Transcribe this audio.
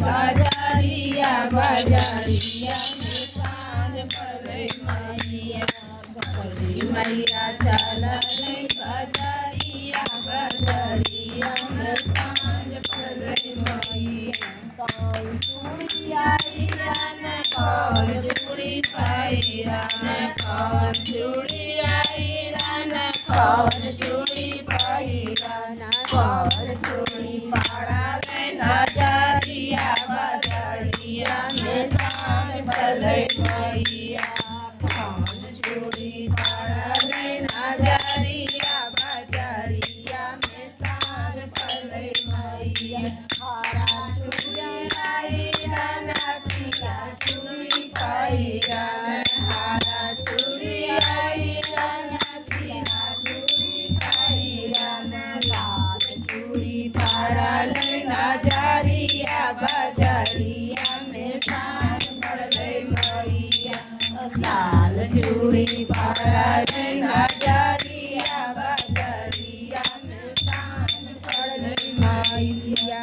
बाजारिया बाजारिया में सांझ पड़ले मैया गौरी मैया चलले बाजारिया बाजारिया में सांझ पड़ले मैया कौन चूड़ी आईरा न कौन चूड़ी पाईरा न कौन चूड़ी आईरा न कौन चूड़ी पाईरा न कौन चूड़ी पाड़ा बाजारिया बाजारिया में सांझ पड़ले मैया कौन चूड़ी पाड़ा बाजारिया बाजारिया में सांझ पड़ले मैया हरा चूड़ी आईरा न पीला चूड़ी पाईरा हरा चूड़ी आईरा न पीला चूड़ी पाईरा न लाल चूड़ी पाड़ा बाजारिया बाजारिया में सांझ पड़ले मैया लाल चूड़ी पाड़ा बाजारिया बाजारिया में सांझ पड़ले मैया।